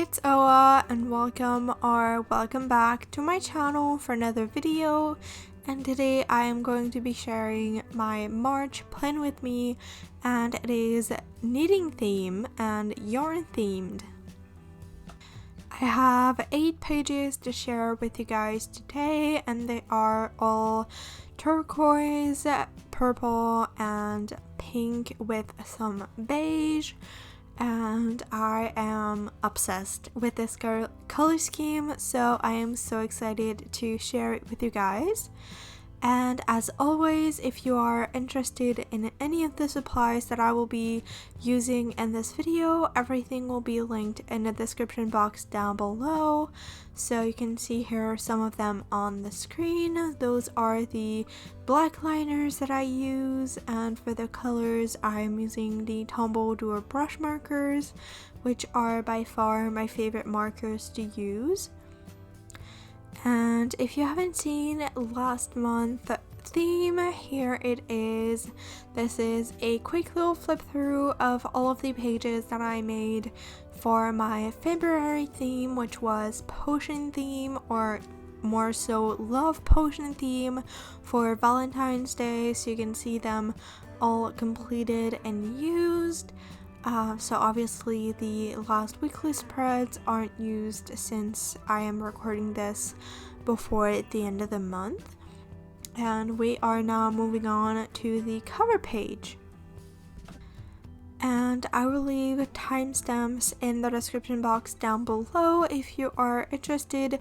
it's Oa and welcome back to my channel for another video, and today I am going to be sharing my March plan with me, and it is knitting theme and yarn themed. I have 8 pages to share with you guys today, and they are all turquoise, purple, and pink with some beige. And I am obsessed with this color scheme, so I am so excited to share it with you guys. And as always, if you are interested in any of the supplies that I will be using in this video, everything will be linked in the description box down below. So you can see here some of them on the screen. Those are the black liners that I use, and for the colors I'm using the Tombow Dual brush markers, which are by far my favorite markers to use. And if you haven't seen last month's theme, here it is. This is a quick little flip through of all of the pages that I made for my February theme, which was potion theme, or more so love potion theme for Valentine's Day, so you can see them all completed and used. So obviously the last weekly spreads aren't used since I am recording this before the end of the month. And we are now moving on to the cover page. And I will leave timestamps in the description box down below if you are interested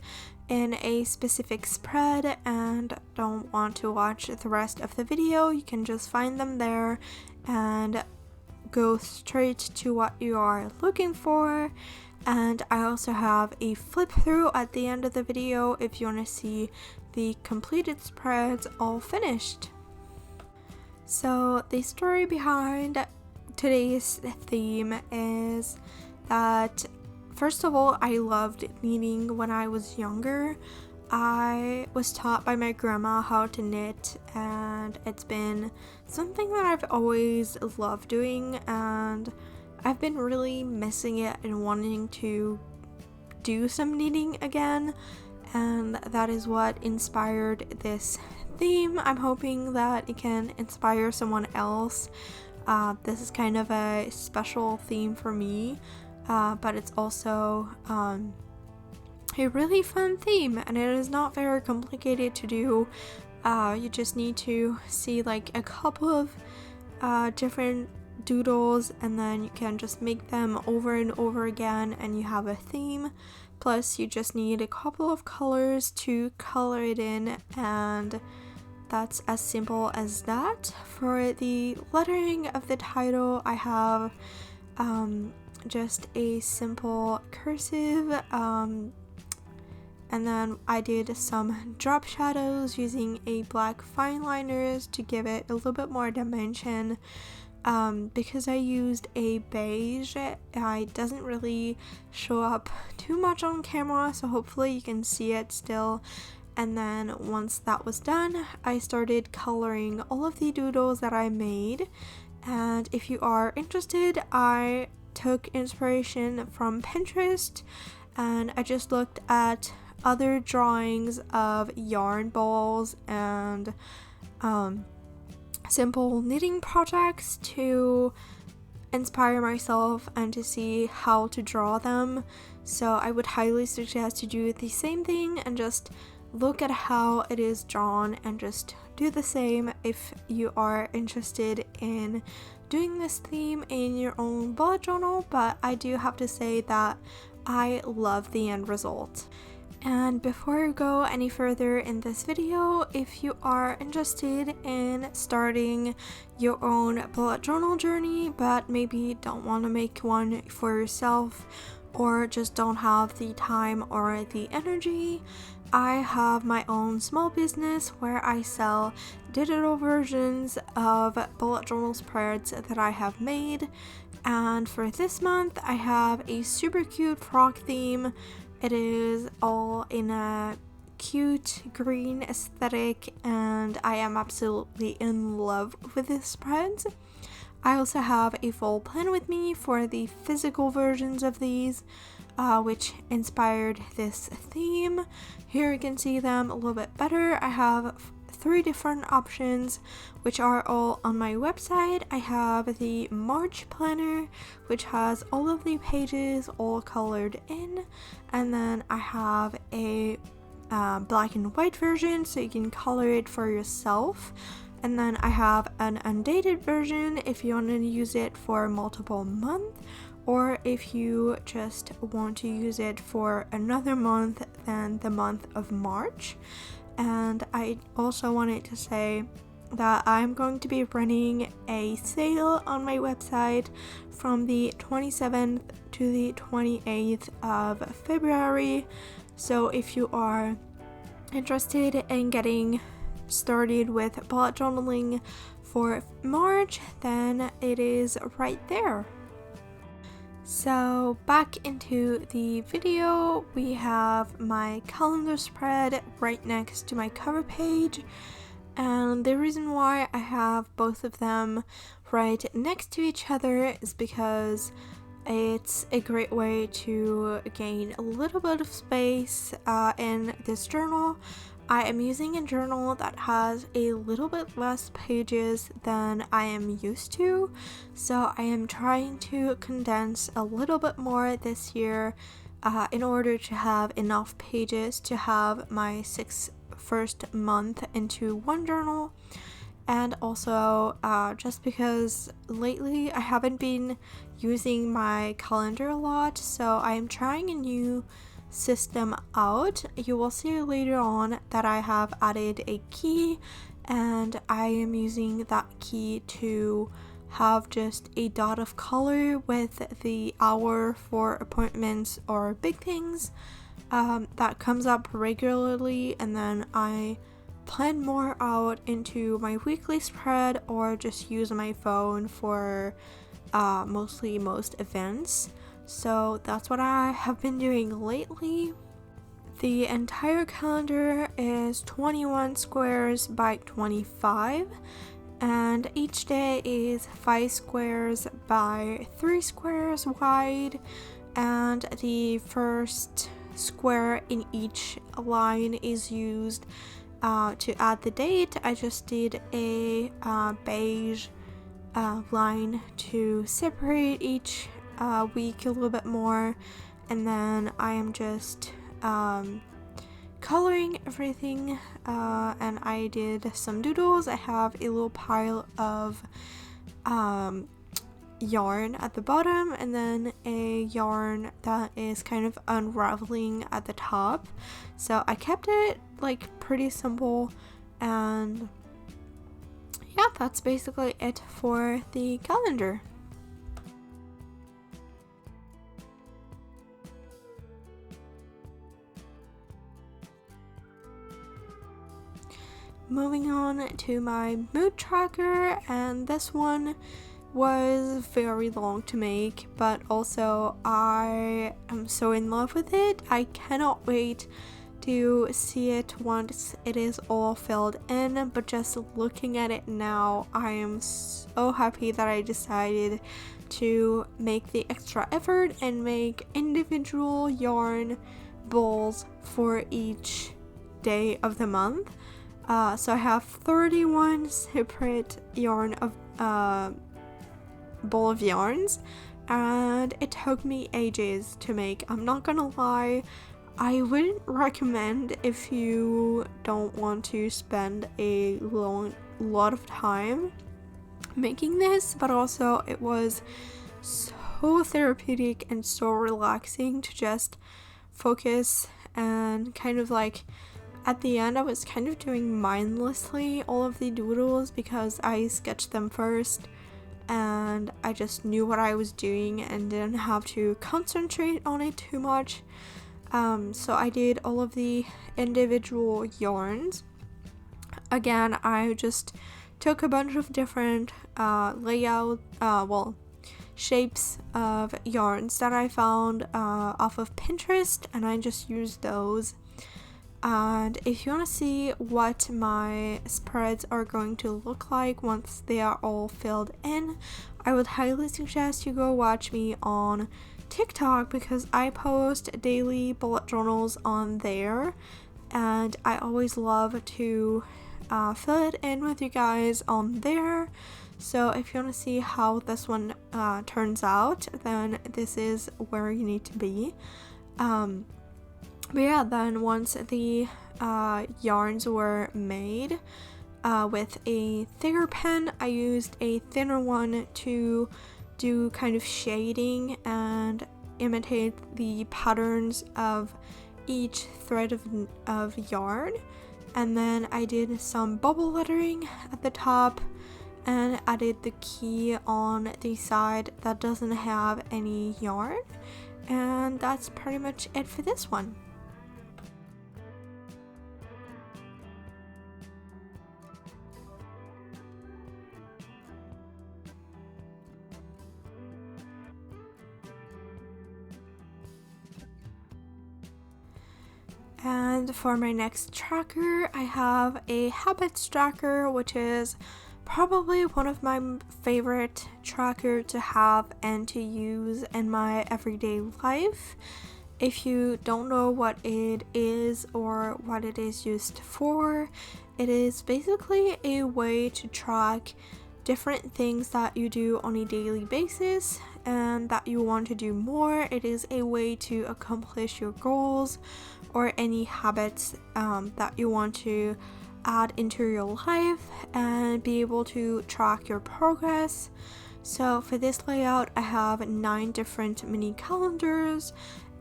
in a specific spread and don't want to watch the rest of the video. You can just find them there and go straight to what you are looking for. And I also have a flip through at the end of the video if you want to see the completed spreads all finished. So the story behind today's theme is that, first of all, I loved knitting when I was younger. I was taught by my grandma how to knit, and it's been something that I've always loved doing, and I've been really missing it and wanting to do some knitting again, and that is what inspired this theme. I'm hoping that it can inspire someone else. This is kind of a special theme for me, but it's also a really fun theme, and it is not very complicated to do. You just need to see like a couple of different doodles, and then you can just make them over and over again and you have a theme. Plus you just need a couple of colors to color it in, and that's as simple as that. For the lettering of the title, I have just a simple cursive, and then I did some drop shadows using a black fine liners to give it a little bit more dimension. Because I used a beige, it doesn't really show up too much on camera, so hopefully you can see it still. And then once that was done, I started coloring all of the doodles that I made. And if you are interested, I took inspiration from Pinterest, and I just looked at other drawings of yarn balls and simple knitting projects to inspire myself and to see how to draw them. So I would highly suggest to do the same thing and just look at how it is drawn and just do the same if you are interested in doing this theme in your own bullet journal. But I do have to say that I love the end result. And before we go any further in this video, if you are interested in starting your own bullet journal journey but maybe don't want to make one for yourself, or just don't have the time or the energy, I have my own small business where I sell digital versions of bullet journal spreads that I have made. And for this month, I have a super cute frog theme. It is all in a cute green aesthetic, and I am absolutely in love with this spread. I also have a full plan with me for the physical versions of these, which inspired this theme. Here you can see them a little bit better. I have 3 different options, which are all on my website. I have the March planner, which has all of the pages all colored in, and then I have a black and white version, so you can color it for yourself. And then I have an undated version if you want to use it for multiple months, or if you just want to use it for another month than the month of March. And I also wanted to say that I'm going to be running a sale on my website from the 27th to the 28th of February. So if you are interested in getting started with bullet journaling for March, then it is right there. So back into the video, we have my calendar spread right next to my cover page, and the reason why I have both of them right next to each other is because it's a great way to gain a little bit of space in this journal. I am using a journal that has a little bit less pages than I am used to, so I am trying to condense a little bit more this year in order to have enough pages to have my 6 first month into one journal. And also just because lately I haven't been using my calendar a lot, so I am trying a new system out. You will see later on that I have added a key, and I am using that key to have just a dot of color with the hour for appointments or big things that comes up regularly, and then I plan more out into my weekly spread or just use my phone for mostly most events. So that's what I have been doing lately. The entire calendar is 21 squares by 25, and each day is 5 squares by 3 squares wide, and the first square in each line is used to add the date. I just did a beige line to separate each week a little bit more, and then I am just coloring everything, and I did some doodles. I have a little pile of yarn at the bottom, and then a yarn that is kind of unraveling at the top, so I kept it like pretty simple. And yeah, that's basically it for the calendar. Moving on to my mood tracker, and this one was very long to make, but also I am so in love with it. I cannot wait to see it once it is all filled in, but just looking at it now, I am so happy that I decided to make the extra effort and make individual yarn balls for each day of the month. So I have 31 separate yarn of ball of yarns, and it took me ages to make. I'm not gonna lie, I wouldn't recommend if you don't want to spend a lot of time making this, but also it was so therapeutic and so relaxing to just focus and kind of like at the end I was kind of doing mindlessly all of the doodles because I sketched them first and I just knew what I was doing and didn't have to concentrate on it too much. So I did all of the individual yarns. Again, I just took a bunch of different shapes of yarns that I found off of Pinterest, and I just used those. And if you want to see what my spreads are going to look like once they are all filled in, I would highly suggest you go watch me on TikTok, because I post daily bullet journals on there, and I always love to fill it in with you guys on there. So if you want to see how this one turns out, then this is where you need to be. But yeah, then once the yarns were made, with a thicker pen, I used a thinner one to do kind of shading and imitate the patterns of each thread of yarn. And then I did some bubble lettering at the top and added the key on the side that doesn't have any yarn. And that's pretty much it for this one. And for my next tracker, I have a habits tracker, which is probably one of my favorite tracker to have and to use in my everyday life. If you don't know what it is or what it is used for, it is basically a way to track different things that you do on a daily basis and that you want to do more. It is a way to accomplish your goals or any habits that you want to add into your life and be able to track your progress. So for this layout, I have 9 different mini calendars,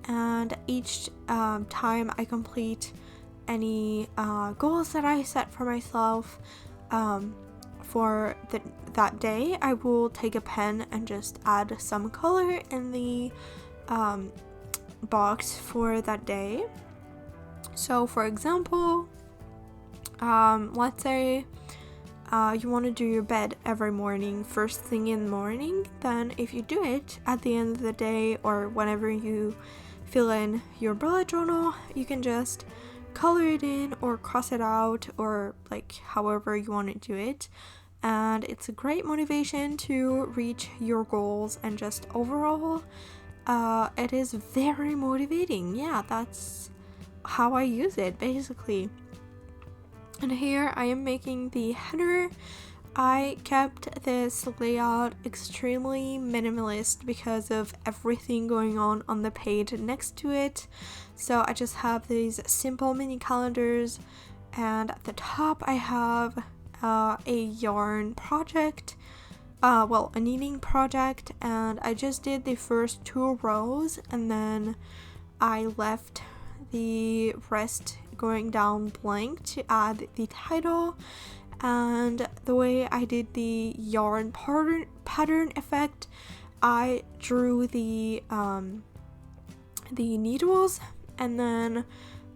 and each time I complete any goals that I set for myself for that day, I will take a pen and just add some color in the box for that day. So for example, let's say you want to do your bed every morning, first thing in the morning. Then if you do it at the end of the day or whenever you fill in your bullet journal, you can just color it in or cross it out, or like however you want to do it. And it's a great motivation to reach your goals, and just overall it is very motivating. Yeah, that's how I use it basically. And here I am making the header. I kept this layout extremely minimalist because of everything going on the page next to it. So I just have these simple mini calendars, and at the top I have a yarn project, a knitting project, and I just did the first 2 rows and then I left the rest going down blank to add the title. And the way I did the yarn pattern effect, I drew the needles, and then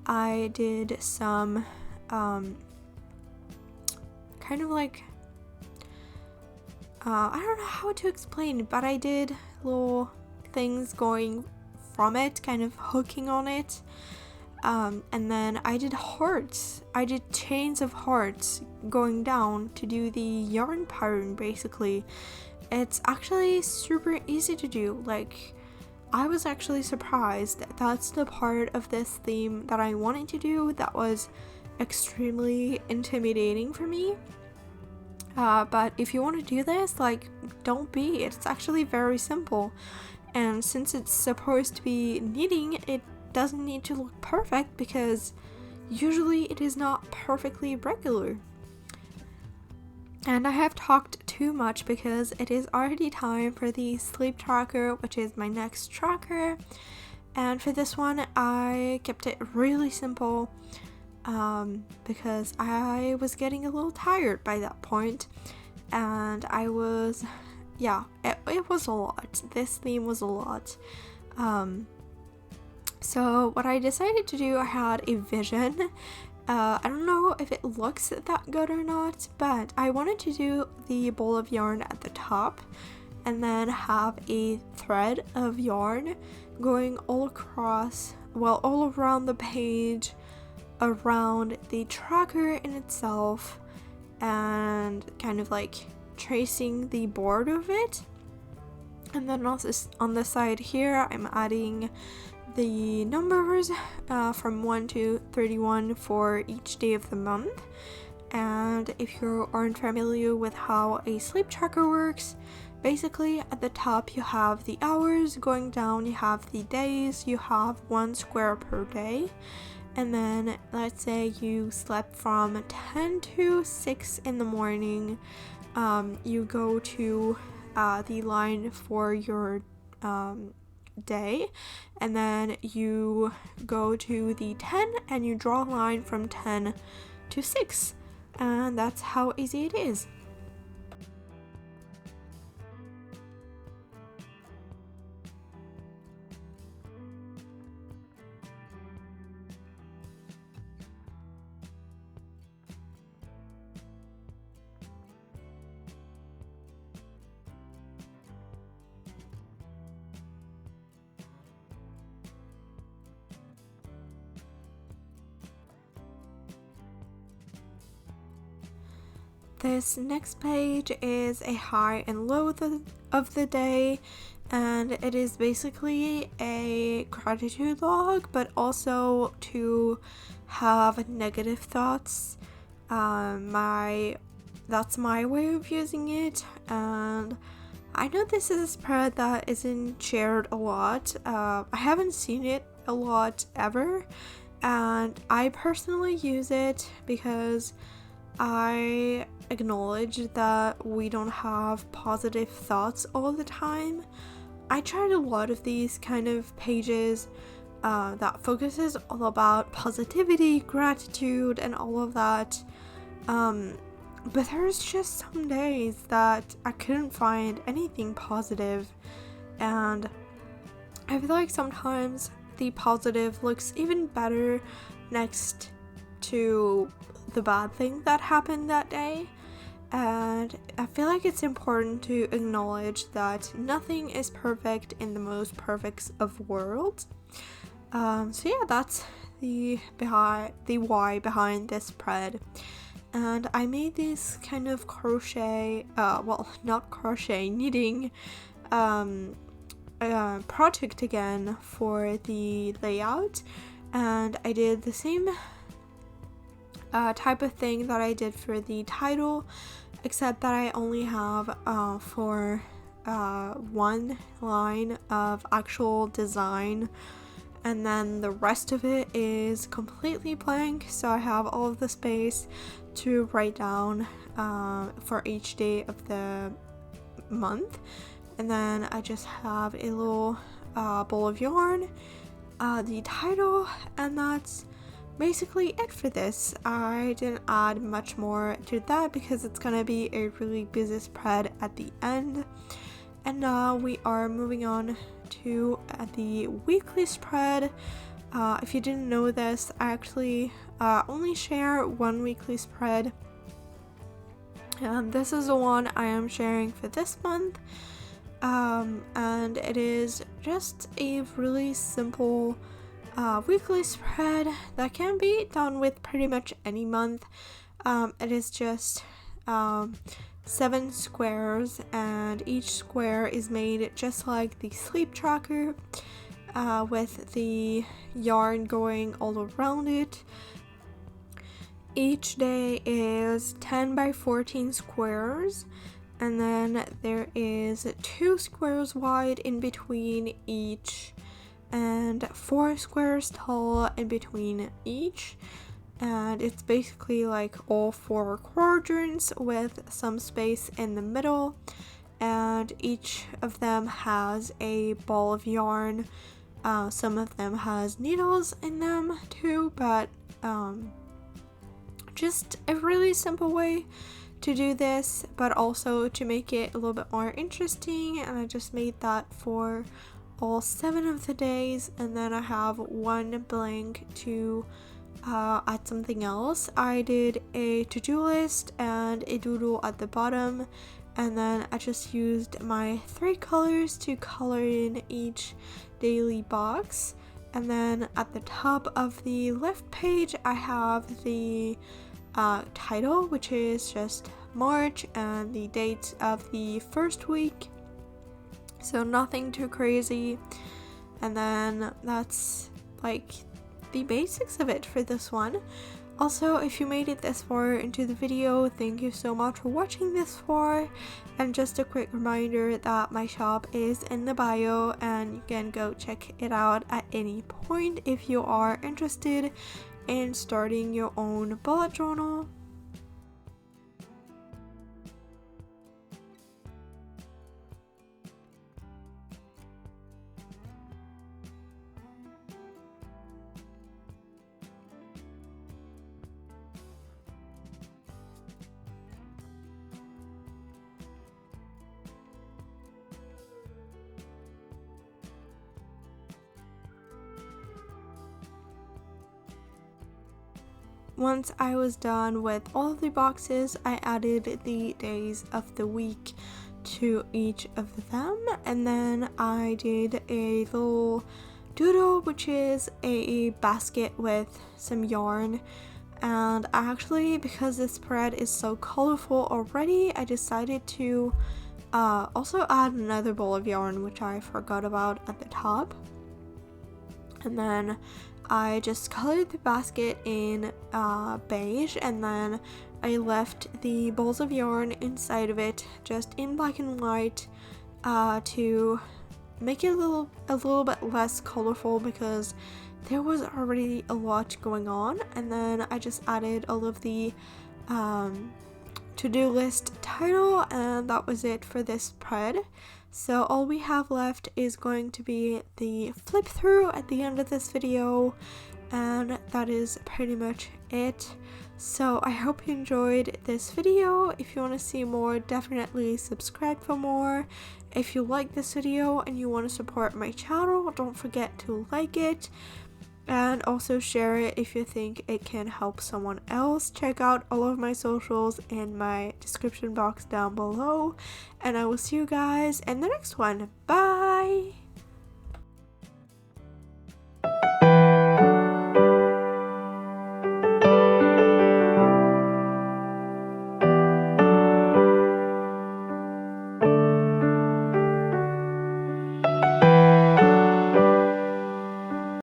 I did some kind of like I don't know how to explain it, but I did little things going from it, kind of hooking on it. And then I did hearts. I did chains of hearts going down to do the yarn pattern basically. It's actually super easy to do. Like, I was actually surprised that that's the part of this theme that I wanted to do that was extremely intimidating for me. But if you want to do this, like, don't be. It's actually very simple. And since it's supposed to be knitting, it doesn't need to look perfect because usually it is not perfectly regular. And I have talked too much because it is already time for the sleep tracker, which is my next tracker. And for this one, I kept it really simple because I was getting a little tired by that point, and I was, it was a lot. This theme was a lot. So what I decided to do, I had a vision. I don't know if it looks that good or not, but I wanted to do the ball of yarn at the top and then have a thread of yarn going all across, all around the page, around the tracker in itself and kind of like tracing the board of it. And then also on the side here, I'm adding the numbers from 1 to 31 for each day of the month. And if you aren't familiar with how a sleep tracker works, basically at the top you have the hours, going down you have the days, you have 1 square per day. And then let's say you slept from 10 to 6 in the morning, you go to the line for your day, and then you go to the 10 and you draw a line from 10 to 6, and that's how easy it is. This next page is a high and low of the day, and it is basically a gratitude log, but also to have negative thoughts. That's my way of using it, and I know this is a spread that isn't shared a lot. I haven't seen it a lot ever, and I personally use it because I acknowledge that we don't have positive thoughts all the time. I tried a lot of these kind of pages that focuses all about positivity, gratitude, and all of that. But there's just some days that I couldn't find anything positive, and I feel like sometimes the positive looks even better next to the bad thing that happened that day. And I feel like it's important to acknowledge that nothing is perfect in the most perfect of worlds. So yeah, that's the why behind this spread. And I made this kind of crochet, knitting project again for the layout, and I did the same type of thing that I did for the title, except that I only have for one line of actual design, and then the rest of it is completely blank, so I have all of the space to write down for each day of the month. And then I just have a little ball of yarn, the title, and that's basically it for this. I didn't add much more to that because it's gonna be a really busy spread at the end. And now we are moving on to the weekly spread. If you didn't know this, I actually only share one weekly spread, and this is the one I am sharing for this month. And it is just a really simple weekly spread that can be done with pretty much any month. It is just 7 squares, and each square is made just like the sleep tracker, with the yarn going all around it. Each day is 10 by 14 squares, and then there is 2 squares wide in between each, and 4 squares tall in between each. And it's basically like all 4 quadrants with some space in the middle, and each of them has a ball of yarn. Some of them has needles in them too, but just a really simple way to do this, but also to make it a little bit more interesting. And I just made that for all 7 of the days, and then I have 1 blank to add something else. I did a to-do list and a doodle at the bottom, and then I just used my 3 colors to color in each daily box. And then at the top of the left page, I have the title, which is just March, and the dates of the first week. So nothing too crazy. And then that's like the basics of it for this one. Also, if you made it this far into the video, thank you so much for watching this far. And just a quick reminder that my shop is in the bio and you can go check it out at any point if you are interested in starting your own bullet journal. Once I was done with all of the boxes, I added the days of the week to each of them, and then I did a little doodle, which is a basket with some yarn. And actually, because this spread is so colorful already, I decided to also add another ball of yarn, which I forgot about at the top. And then I just colored the basket in beige, and then I left the balls of yarn inside of it just in black and white to make it a little bit less colorful, because there was already a lot going on. And then I just added all of the to-do list title, and that was it for this spread. So all we have left is going to be the flip through at the end of this video, and that is pretty much it. So I hope you enjoyed this video. If you want to see more, definitely subscribe for more. If you like this video and you want to support my channel, don't forget to like it. And also share it if you think it can help someone else. Check out all of my socials in my description box down below. And I will see you guys in the next one. Bye!